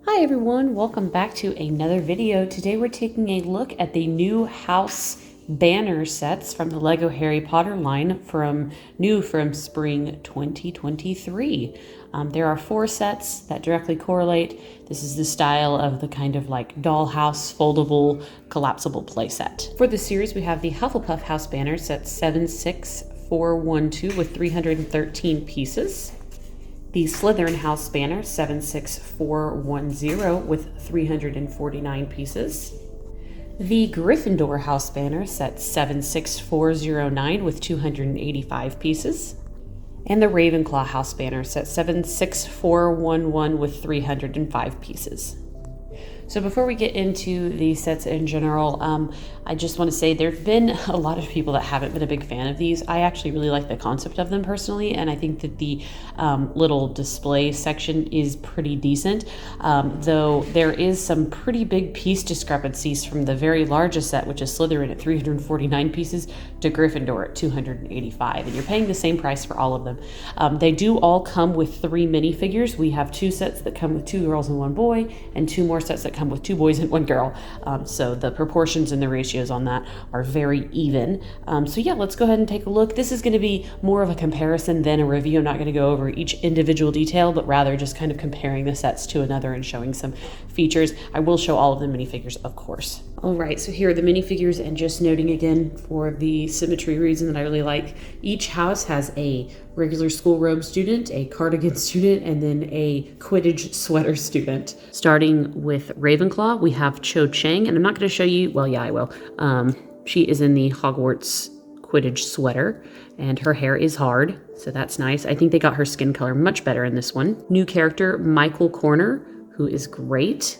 Hi everyone, welcome back to another video. Today we're taking a look at the new house banner sets from the Lego Harry Potter line from spring 2023. There are 4 sets that directly correlate. This is the style of the kind of like dollhouse, foldable, collapsible playset. For the series, we have the Hufflepuff house banner set 76412 with 313 pieces. The Slytherin house banner 76410 with 349 pieces. The Gryffindor house banner set 76409 with 285 pieces. And the Ravenclaw house banner set 76411 with 305 pieces. So before we get into the sets in general, I just want to say there've been a lot of people that haven't been a big fan of these. I actually really like the concept of them personally, and I think that the little display section is pretty decent, though there is some pretty big piece discrepancies from the very largest set, which is Slytherin at 349 pieces, to Gryffindor at 285, and you're paying the same price for all of them. They do all come with 3 minifigures. We have 2 sets that come with 2 girls and 1 boy, and 2 more sets that come with 2 boys and 1 girl. So the proportions and the ratios on that are very even. So yeah, let's go ahead and take a look. This is going to be more of a comparison than a review. I'm not going to go over each individual detail, but rather just kind of comparing the sets to another and showing some features. I will show all of the minifigures, of course. All right, so here are the minifigures, and just noting again for the symmetry reason that I really like, each house has a regular school robe student, a cardigan student, and then a Quidditch sweater student. Starting with Ravenclaw, we have Cho Chang, and I'm not going to show you, well, yeah, I will. She is in the Hogwarts Quidditch sweater, and her hair is hard, so that's nice. I think they got her skin color much better in this one. New character, Michael Corner, who is great.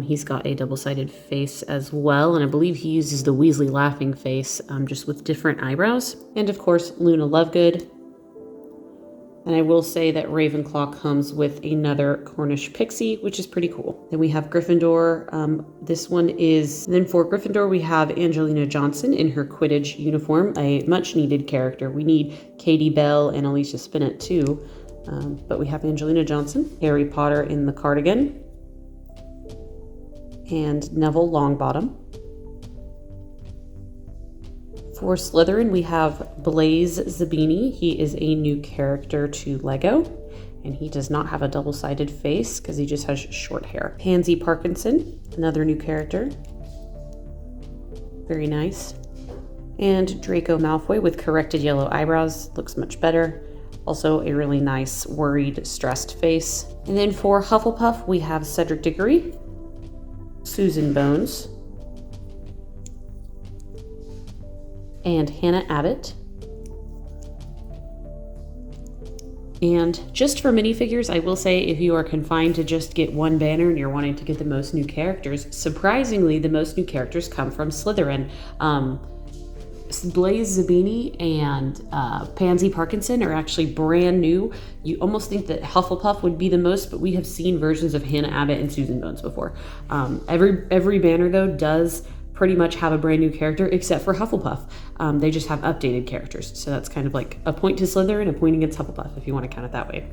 He's got a double-sided face as well, and I believe he uses the Weasley laughing face, just with different eyebrows. And of course, Luna Lovegood. And I will say that Ravenclaw comes with another Cornish pixie, which is pretty cool. Then we have Gryffindor. Then for Gryffindor, we have Angelina Johnson in her Quidditch uniform, a much-needed character. We need Katie Bell and Alicia Spinnet too, but we have Angelina Johnson. Harry Potter in the cardigan. And Neville Longbottom. For Slytherin, we have Blaise Zabini. He is a new character to Lego, and he does not have a double-sided face because he just has short hair. Pansy Parkinson, another new character. Very nice. And Draco Malfoy with corrected yellow eyebrows, looks much better. Also a really nice, worried, stressed face. And then for Hufflepuff, we have Cedric Diggory, Susan Bones, and Hannah Abbott. And just for minifigures, I will say if you are confined to just get one banner and you're wanting to get the most new characters, surprisingly, the most new characters come from Slytherin. Blaise Zabini and Pansy Parkinson are actually brand new. You almost think that Hufflepuff would be the most, but we have seen versions of Hannah Abbott and Susan Bones before. Every banner, though, does pretty much have a brand new character, except for Hufflepuff. They just have updated characters. So that's kind of like a point to Slytherin, a point against Hufflepuff, if you want to count it that way.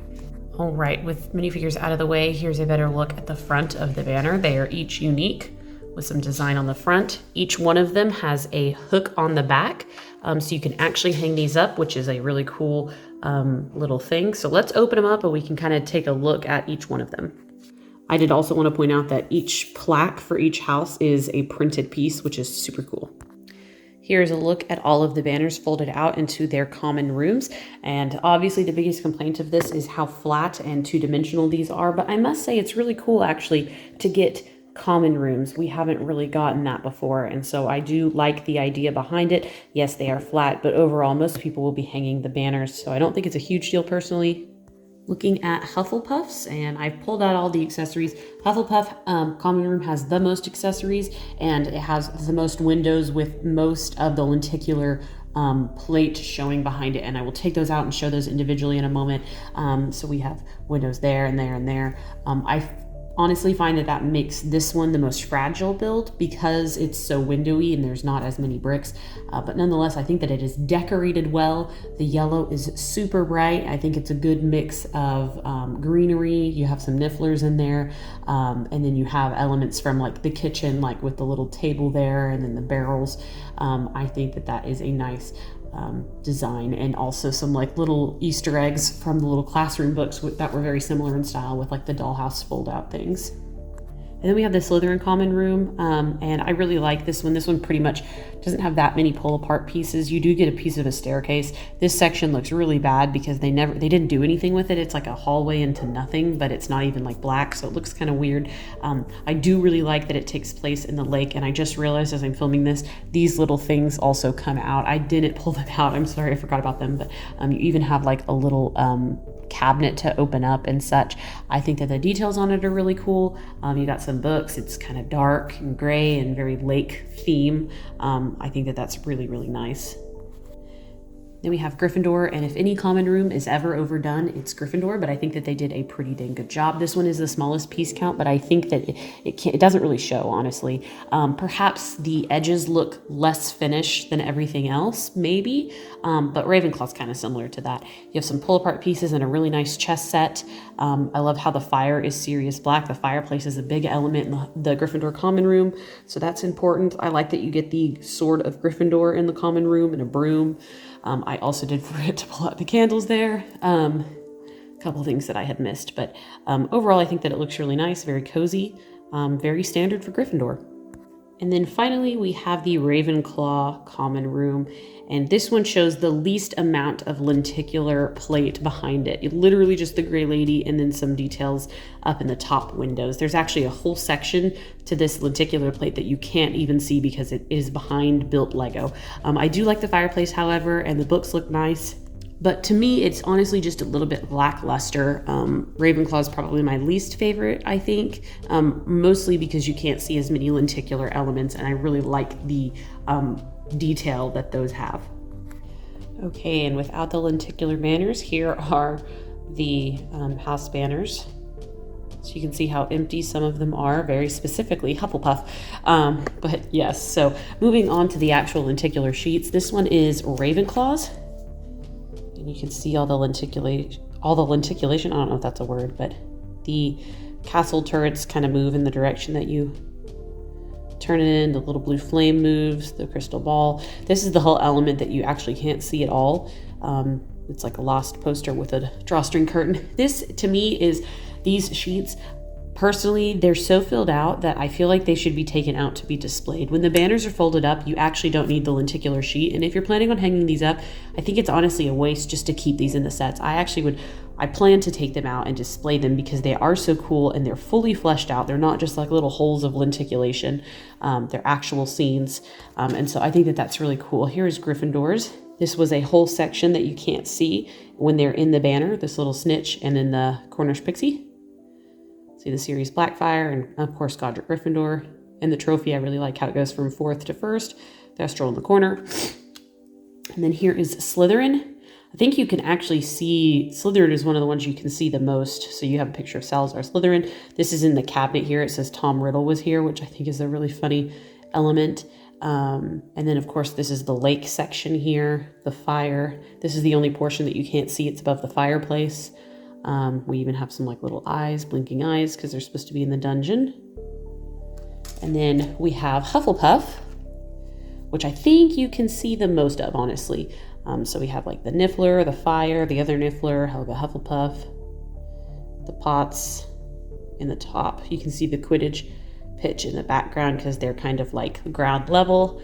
All right, with minifigures out of the way, here's a better look at the front of the banner. They are each unique, with some design on the front. Each one of them has a hook on the back, so you can actually hang these up, which is a really cool little thing. So let's open them up and we can kind of take a look at each one of them. I did also want to point out that each plaque for each house is a printed piece, which is super cool. Here's a look at all of the banners folded out into their common rooms. And obviously the biggest complaint of this is how flat and two-dimensional these are, but I must say it's really cool actually to get common rooms. We haven't really gotten that before, and so I do like the idea behind it. Yes, they are flat, but overall most people will be hanging the banners, so I don't think it's a huge deal personally. Looking at Hufflepuffs, and I've pulled out all the accessories. Hufflepuff common room has the most accessories, and it has the most windows with most of the lenticular plate showing behind it, and I will take those out and show those individually in a moment. So we have windows there and there and there. I honestly find that makes this one the most fragile build because it's so windowy and there's not as many bricks. But nonetheless, I think that it is decorated well. The yellow is super bright. I think it's a good mix of greenery. You have some nifflers in there. And then you have elements from like the kitchen, like with the little table there and then the barrels. I think that is a nice design, and also some like little Easter eggs from the little classroom books that were very similar in style with like the dollhouse fold out things. And then we have the Slytherin common room, and I really like this one. This one pretty much doesn't have that many pull apart pieces. You do get a piece of a staircase. This section looks really bad because they didn't do anything with it. It's like a hallway into nothing, but it's not even like black, so it looks kind of weird. I do really like that it takes place in the lake, and I just realized as I'm filming this, these little things also come out. I didn't pull them out. I'm sorry, I forgot about them, but you even have like a little cabinet to open up and such. I think that the details on it are really cool. You got some books. It's kind of dark and gray and very lake theme. I think that that's really, really nice. Then we have Gryffindor, and if any common room is ever overdone, it's Gryffindor, but I think that they did a pretty dang good job. This one is the smallest piece count, but I think that it doesn't really show, honestly. Perhaps the edges look less finished than everything else, maybe, but Ravenclaw's kind of similar to that. You have some pull-apart pieces and a really nice chess set. I love how the fire is Sirius black. The fireplace is a big element in the Gryffindor common room, so that's important. I like that you get the sword of Gryffindor in the common room and a broom. I also did forget to pull out the candles there. A couple things that I had missed, but overall I think that it looks really nice, very cozy, very standard for Gryffindor. And then finally we have the Ravenclaw common room, and this one shows the least amount of lenticular plate behind it. Literally just the gray lady and then some details up in the top windows. There's actually a whole section to this lenticular plate that you can't even see because it is behind built Lego. I do like the fireplace, however, and the books look nice. But to me, it's honestly just a little bit lackluster. Ravenclaw is probably my least favorite, I think, mostly because you can't see as many lenticular elements, and I really like the detail that those have. Okay, and without the lenticular banners, here are the house banners. So you can see how empty some of them are, very specifically Hufflepuff. But yes, so moving on to the actual lenticular sheets, this one is Ravenclaw's. And you can see all the lenticulation, I don't know if that's a word, but the castle turrets kind of move in the direction that you turn it in. The little blue flame moves, the crystal ball. This is the whole element that you actually can't see at all. It's like a lost poster with a drawstring curtain. This, to me, is these sheets. Personally, they're so filled out that I feel like they should be taken out to be displayed. When the banners are folded up, you actually don't need the lenticular sheet. And if you're planning on hanging these up, I think it's honestly a waste just to keep these in the sets. I plan to take them out and display them because they are so cool and they're fully fleshed out. They're not just like little holes of lenticulation. They're actual scenes. And so I think that that's really cool. Here's Gryffindor's. This was a whole section that you can't see when they're in the banner, this little snitch, and then the Cornish pixie. See the Sirius Blackfire, and of course Godric Gryffindor. And the trophy, I really like how it goes from 4th to 1st. Thestral in the corner. And then here is Slytherin. I think you can actually see, Slytherin is one of the ones you can see the most. So you have a picture of Salazar Slytherin. This is in the cabinet here. It says Tom Riddle was here, which I think is a really funny element. And then of course this is the lake section here, the fire. This is the only portion that you can't see. It's above the fireplace. We even have some like little eyes, blinking eyes, because they're supposed to be in the dungeon. And then we have Hufflepuff, which I think you can see the most of, honestly. So we have like the Niffler, the fire, the other Niffler, Helga Hufflepuff, the pots in the top. You can see the Quidditch pitch in the background because they're kind of like ground level.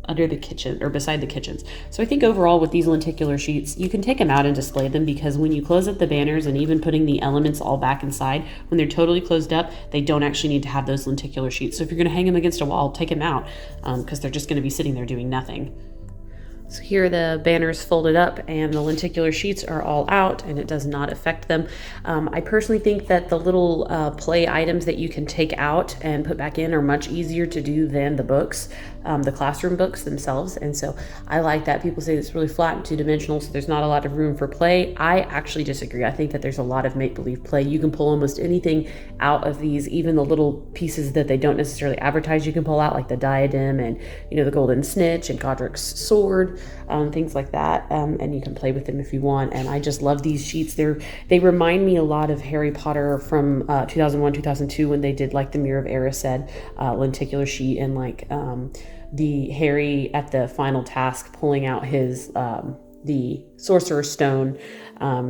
Under the kitchen or beside the kitchens. So I think overall with these lenticular sheets, you can take them out and display them because when you close up the banners and even putting the elements all back inside, when they're totally closed up, they don't actually need to have those lenticular sheets. So if you're going to hang them against a wall, take them out because they're just going to be sitting there doing nothing. So here are the banners folded up and the lenticular sheets are all out and it does not affect them. I personally think that the little play items that you can take out and put back in are much easier to do than the books. the classroom books themselves. And so I like that. People say it's really flat and two-dimensional, so there's not a lot of room for play. I actually disagree. I think that there's a lot of make-believe play. You can pull almost anything out of these, even the little pieces that they don't necessarily advertise you can pull out, like the diadem and, you know, the golden snitch and Godric's sword, things like that. And you can play with them if you want. And I just love these sheets. They remind me a lot of Harry Potter from 2001, 2002, when they did like the Mirror of Erised lenticular sheet, and like the Harry at the final task pulling out his the Sorcerer's Stone.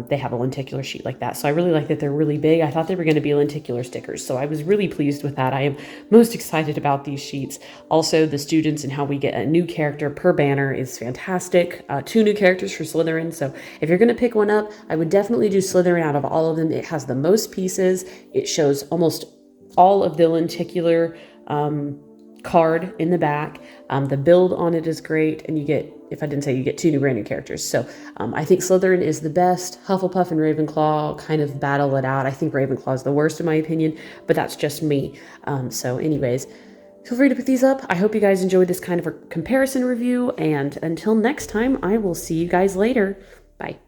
They have a lenticular sheet like that. So I really like that they're really big. I thought they were going to be lenticular stickers, so I was really pleased with that. I am most excited about these sheets. Also, the students and how we get a new character per banner is fantastic. 2 new characters for Slytherin. So if you're going to pick one up, I would definitely do Slytherin out of all of them. It has the most pieces. It shows almost all of the lenticular card in the back. The build on it is great, and you get, if I didn't say, you get 2 new brand new characters. So I think Slytherin is the best. Hufflepuff and Ravenclaw kind of battle it out. I think Ravenclaw is the worst in my opinion, but that's just me. So anyways, feel free to pick these up. I hope you guys enjoyed this kind of a comparison review, and until next time, I will see you guys later. Bye.